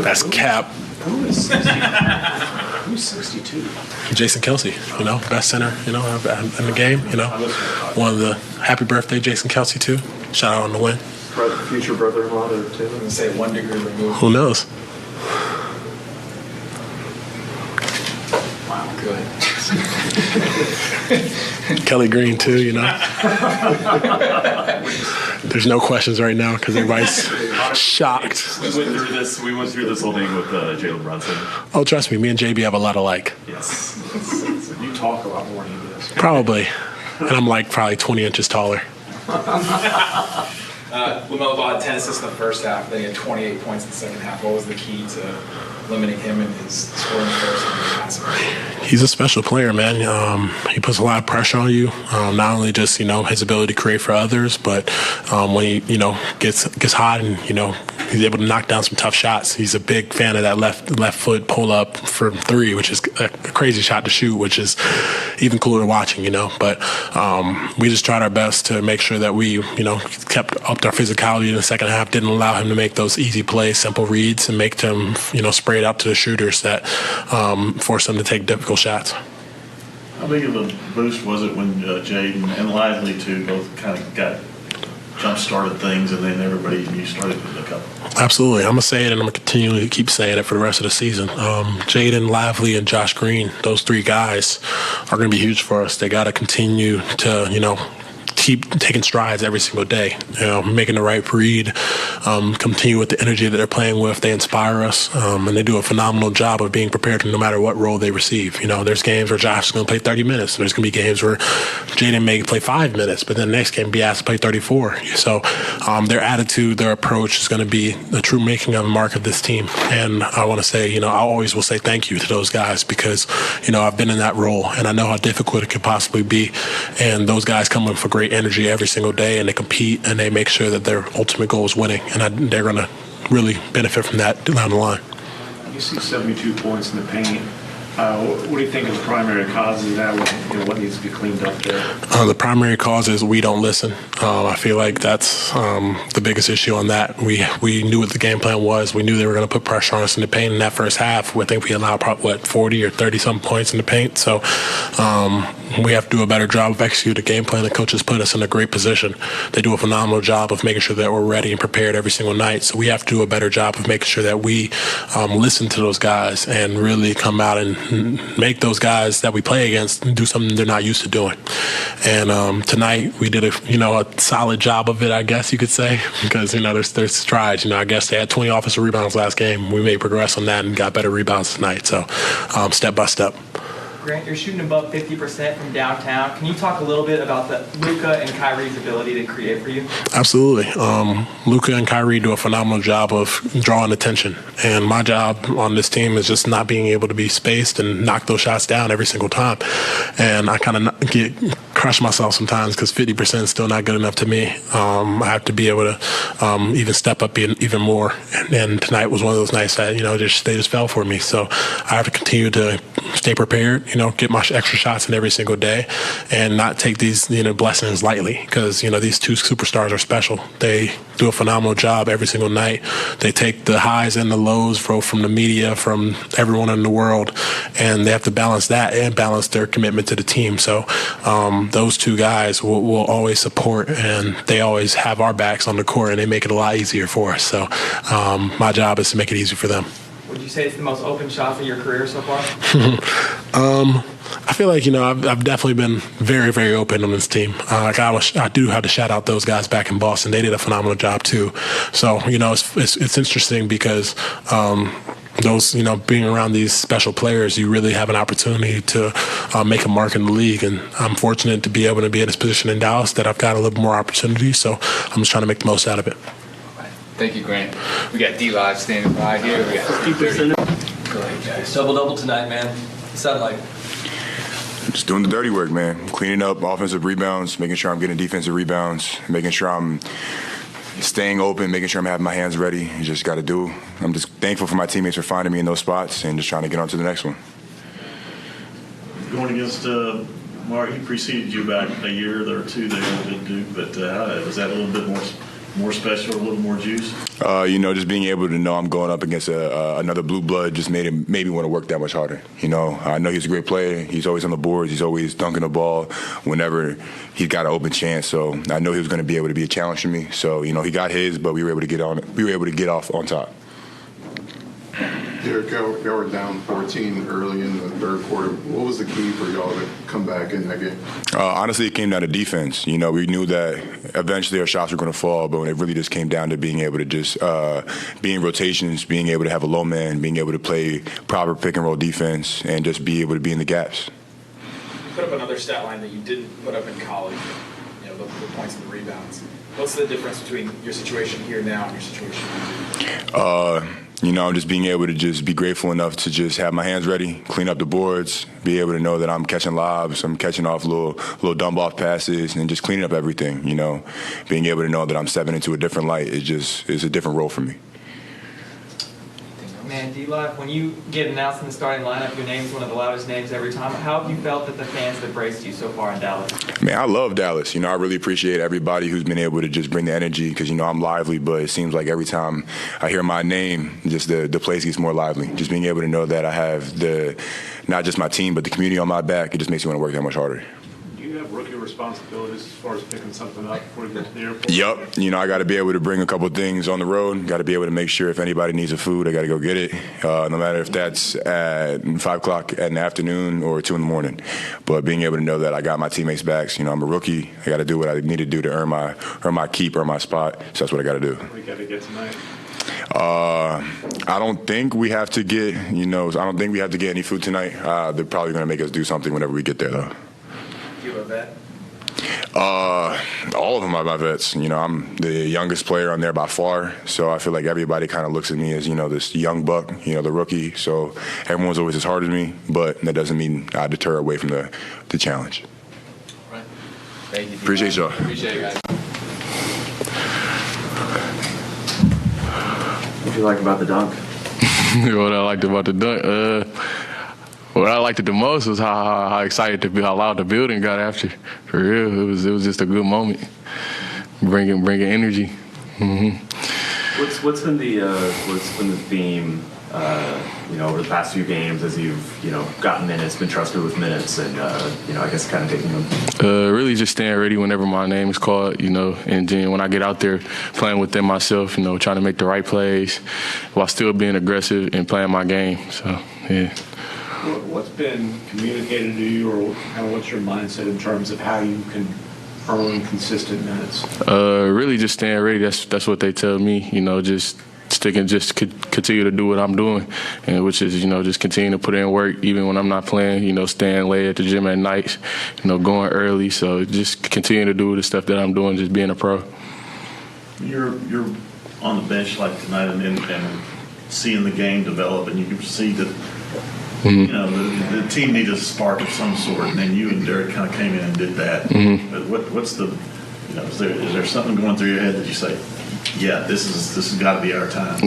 That's cap. Who's 62? Jason Kelce, best center, in the game, One of the happy birthday, Jason Kelce, too. Shout out on the win. Future brother-in-law, too. I'm going to say 1 degree removed. Who knows? Wow, good. Kelly Green, too, There's no questions right now because everybody's shocked. We went through this whole thing with Jalen Brunson. Oh, trust me and JB have a lot alike. Yes. You talk a lot more than he does. Probably. And I'm probably 20 inches taller. Lamelo Ball had 10 assists in the first half, then he had 28 points in the second half. What was the key to limiting him in his scoring first and his passing? He's a special player, man. He puts a lot of pressure on you. Not only just his ability to create for others, but when he gets hot and he's able to knock down some tough shots. He's a big fan of that left foot pull up from 3, which is a crazy shot to shoot, which is even cooler watching. But we just tried our best to make sure that we kept up our physicality in the second half. Didn't allow him to make those easy plays, simple reads, and make them spray it out to the shooters that force them to take difficult shots. How big of a boost was it when Jaden and Lively, too, both kind of got jump-started things, and then you started with a couple? Absolutely. I'm going to say it, and I'm going to continue to keep saying it for the rest of the season. Jaden, Lively, and Josh Green, those 3 guys are going to be huge for us. They got to continue to, keep taking strides every single day, making the right read, continue with the energy that they're playing with. They inspire us, and they do a phenomenal job of being prepared no matter what role they receive. There's games where Josh is going to play 30 minutes. There's going to be games where Jaden may play 5 minutes, but then the next game be asked to play 34. So their attitude, their approach is going to be the true making of a mark of this team. And I want to say, I always will say thank you to those guys because, I've been in that role, and I know how difficult it could possibly be. And those guys come in for great energy every single day, and they compete, and they make sure that their ultimate goal is winning, and they're going to really benefit from that down the line. You see 72 points in the paint. What do you think is the primary causes of that? What needs to be cleaned up there? The primary cause is we don't listen. I feel like that's the biggest issue on that. We knew what the game plan was. We knew they were going to put pressure on us in the paint in that first half. I think we allowed 40 or 30-some points in the paint. So we have to do a better job of executing the game plan. The coaches put us in a great position. They do a phenomenal job of making sure that we're ready and prepared every single night. So we have to do a better job of making sure that we listen to those guys and really come out and make those guys that we play against do something they're not used to doing. And tonight we did a solid job of it, I guess you could say, because there's strides. I guess they had 20 offensive rebounds last game. We made progress on that and got better rebounds tonight. So step by step. Grant, you're shooting above 50% from downtown. Can you talk a little bit about the Luka and Kyrie's ability to create for you? Absolutely. Luca and Kyrie do a phenomenal job of drawing attention. And my job on this team is just not being able to be spaced and knock those shots down every single time. And I kind of crush myself sometimes because 50% is still not good enough to me. I have to be able to even step up even more. And tonight was one of those nights that, they just fell for me. So I have to continue to stay prepared, get my extra shots in every single day and not take these, blessings lightly because, these 2 superstars are special. They do a phenomenal job every single night. They take the highs and the lows from the media, from everyone in the world, and they have to balance that and balance their commitment to the team. So those 2 guys will always support, and they always have our backs on the court, and they make it a lot easier for us. So my job is to make it easy for them. Would you say it's the most open shot of your career so far? I feel like, I've definitely been very, very open on this team. I do have to shout out those guys back in Boston. They did a phenomenal job, too. So, it's interesting because those, being around these special players, you really have an opportunity to make a mark in the league. And I'm fortunate to be able to be in this position in Dallas that I've got a little more opportunity. So I'm just trying to make the most out of it. Thank you, Grant. We got D-Live standing by here. We got 50%. Go ahead, guys. Double-double tonight, man. What's that like? Just doing the dirty work, man. Cleaning up offensive rebounds, making sure I'm getting defensive rebounds, making sure I'm staying open, making sure I'm having my hands ready. You just got to do. I'm just thankful for my teammates for finding me in those spots and just trying to get on to the next one. Going against Mark, he preceded you back a year or 2 there at Duke, but was that a little bit more more special, a little more juice? Just being able to know I'm going up against another blue blood just made me want to work that much harder. I know he's a great player. He's always on the boards. He's always dunking the ball whenever he's got an open chance. So I know he was going to be able to be a challenge for me. So he got his, but we were able to get off on top. Dereck, y'all were down 14 early in the third quarter. What was the key for y'all to come back in that game? Honestly, it came down to defense. We knew that eventually our shots were going to fall, but when it really just came down to being able to just be in rotations, being able to have a low man, being able to play proper pick and roll defense, and just be able to be in the gaps. You put up another stat line that you didn't put up in college, the points and the rebounds. What's the difference between your situation here now and your situation just being able to just be grateful enough to just have my hands ready, clean up the boards, be able to know that I'm catching lobs, I'm catching off little dump off passes, and just cleaning up everything. Being able to know that I'm stepping into a different light is a different role for me. Man, D-Live, when you get announced in the starting lineup, your name's one of the loudest names every time. How have you felt that the fans have embraced you so far in Dallas? Man, I love Dallas. I really appreciate everybody who's been able to just bring the energy because, I'm lively, but it seems like every time I hear my name, just the place gets more lively. Just being able to know that I have not just my team, but the community on my back, it just makes me want to work that much harder. You have rookie responsibilities as far as picking something up before you get to the airport? Yep. I got to be able to bring a couple things on the road. Got to be able to make sure if anybody needs a food, I got to go get it. No matter if that's at 5 o'clock in the afternoon or 2 in the morning. But being able to know that I got my teammates' backs. I'm a rookie. I got to do what I need to do to earn my keep, earn my spot. So that's what I got to do. We got to get tonight. I don't think we have to get, I don't think we have to get any food tonight. They're probably going to make us do something whenever we get there, though. Do you have a vet? All of them are my vets. I'm the youngest player on there by far, so I feel like everybody kind of looks at me as, this young buck, the rookie. So everyone's always as hard as me, but that doesn't mean I deter away from the challenge. Right. Thank you. Appreciate y'all. Appreciate it, guys. What do you like about the dunk? What I liked about the dunk? What I liked it the most was how excited to be, how loud the building got after. For real, it was just a good moment, bringing energy. Mm-hmm. What's been the theme, over the past few games as you've gotten minutes, been trusted with minutes, and I guess kind of taking them. Really just staying ready whenever my name is called, and then when I get out there playing within myself, trying to make the right plays while still being aggressive and playing my game. So yeah. What's been communicated to you, or what's your mindset in terms of how you can earn consistent minutes? Really just staying ready. That's what they tell me. Just continue to do what I'm doing, and which is just continue to put in work even when I'm not playing. Staying late at the gym at nights. Going early. So just continue to do the stuff that I'm doing. Just being a pro. You're on the bench like tonight and seeing the game develop, and you can see that. Mm-hmm. The team needed a spark of some sort, and then you and Dereck kind of came in and did that. Mm-hmm. But what's the, is there something going through your head that you say, yeah, this has got to be our time?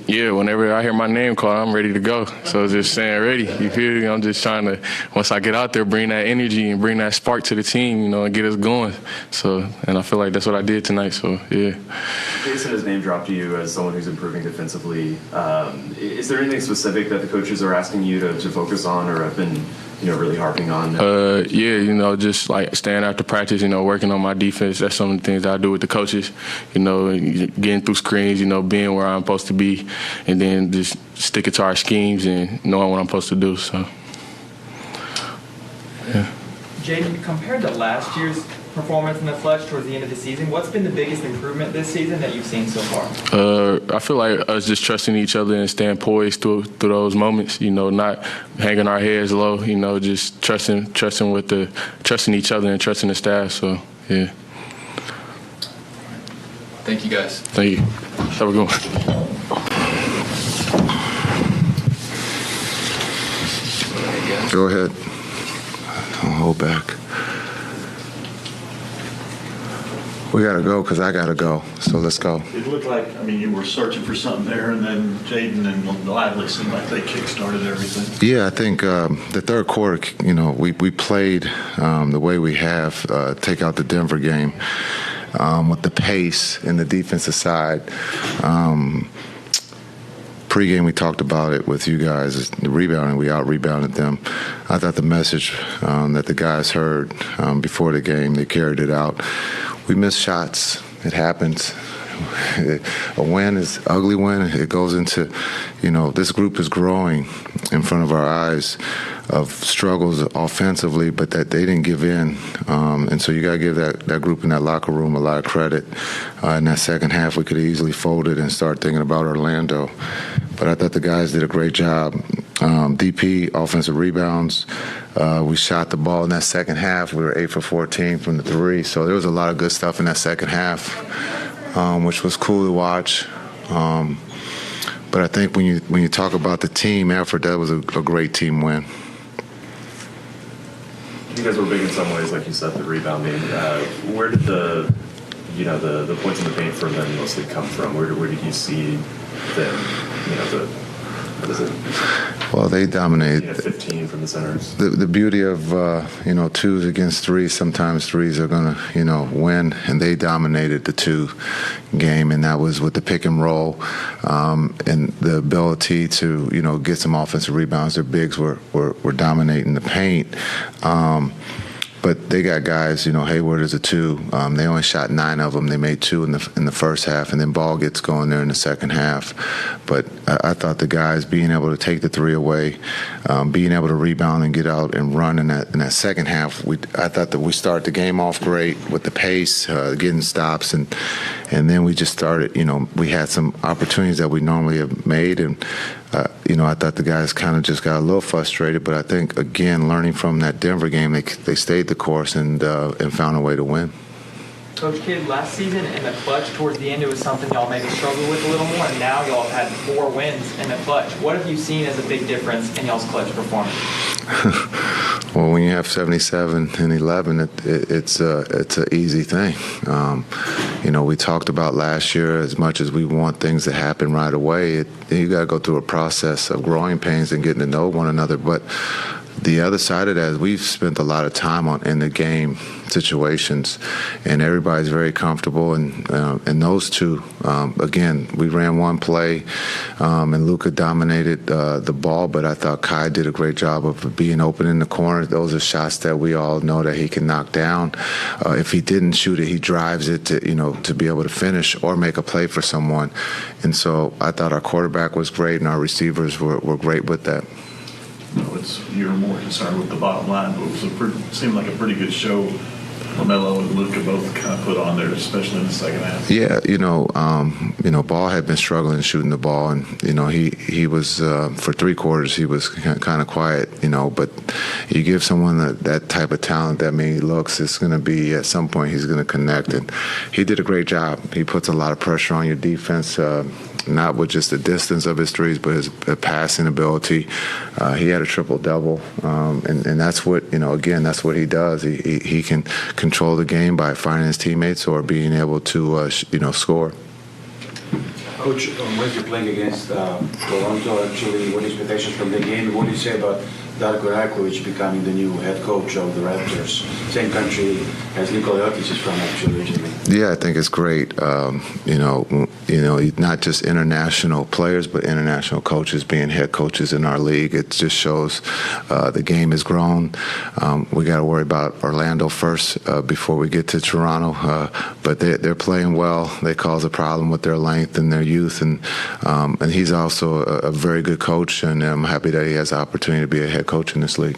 Yeah, whenever I hear my name called, I'm ready to go. So just staying ready. You feel me? I'm just trying to, once I get out there, bring that energy and bring that spark to the team, and get us going. So, and I feel like that's what I did tonight. So, yeah. Jason has name dropped you as someone who's improving defensively. Is there anything specific that the coaches are asking you to focus on, or have been really harping on? Yeah, just like staying after practice, working on my defense. That's some of the things I do with the coaches, getting through screens, being where I'm supposed to be, and then just sticking to our schemes and knowing what I'm supposed to do. So, yeah. Jaden, compared to last year's performance in the flesh towards the end of the season, what's been the biggest improvement this season that you've seen so far? I feel like us just trusting each other and staying poised through those moments, not hanging our heads low, just trusting each other and trusting the staff. So, yeah. Thank you, guys. Thank you. Have a good one. Go ahead. Don't hold back. We got to go because I got to go. So let's go. It looked like, you were searching for something there, and then Jaden and Lively seemed like they kick-started everything. Yeah, I think the third quarter, we played the way we have, take out the Denver game. with the pace and the defensive side. Pre-game, we talked about it with you guys. The rebounding, we out-rebounded them. I thought the message that the guys heard before the game, they carried it out. We missed shots. It happens. A win is ugly win. It goes into, this group is growing in front of our eyes of struggles offensively, but that they didn't give in. And so you got to give that group in that locker room a lot of credit. In that second half, we could have easily folded and start thinking about Orlando. But I thought the guys did a great job. DP, offensive rebounds. We shot the ball in that second half. We were 8 for 14 from the three. So there was a lot of good stuff in that second half, which was cool to watch. But I think when you talk about the team effort, that was a great team win. You guys were big in some ways, like you said, the rebounding. Where did the points in the paint for them mostly come from? Where did you see them, what is it? Well, they dominated. 15 from the centers. The beauty of, twos against threes, sometimes threes are going to, win, and they dominated the two game, and that was with the pick and roll and the ability to, get some offensive rebounds. Their bigs were dominating the paint. But they got guys, Hayward is a 2. They only shot 9 of them. They made 2 in the first half, and then ball gets going there in the second half. But I thought the guys being able to take the 3 away, being able to rebound and get out and run in that second half, I thought that we started the game off great with the pace, getting stops, and then we just started, we had some opportunities that we normally have made, and I thought the guys kind of just got a little frustrated, but I think, again, learning from that Denver game, they stayed the course and found a way to win. Coach Kidd, last season in the clutch, towards the end, it was something y'all maybe struggled with a little more, and now y'all have had 4 wins in the clutch. What have you seen as a big difference in y'all's clutch performance? Well, when you have 77 and 11, it's an easy thing. We talked about last year, as much as we want things to happen right away, you got to go through a process of growing pains and getting to know one another. But the other side of that is we've spent a lot of time in the game situations, and everybody's very comfortable. And those two, again, we ran one play, and Luka dominated the ball, but I thought Kai did a great job of being open in the corner. Those are shots that we all know that he can knock down. If he didn't shoot it, he drives it to be able to finish or make a play for someone. And so I thought our quarterback was great, and our receivers were great with that. You're more concerned with the bottom line, but it seemed like a pretty good show Lamelo and Luka both kind of put on there, especially in the second half. Yeah, Ball had been struggling shooting the ball, and he was for 3 quarters he was kind of quiet. But you give someone that type of talent, that many looks, it's going to be at some point he's going to connect, and he did a great job. He puts a lot of pressure on your defense. Not with just the distance of his threes, but his passing ability. He had a triple-double, and that's what, again, that's what he does. He can control the game by finding his teammates or being able to, score. Coach, Wednesday playing against Toronto, actually, what expectations from the game? What do you say about Darko becoming the new head coach of the Raptors? Same country as Nikola Jokic is from, actually, originally. Yeah, I think it's great. Not just international players, but international coaches being head coaches in our league. It just shows the game has grown. We got to worry about Orlando first before we get to Toronto. But they're playing well. They cause a problem with their length and their youth, and he's also a very good coach. And I'm happy that he has the opportunity to be a head coach in this league.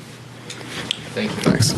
Thank you. Thanks.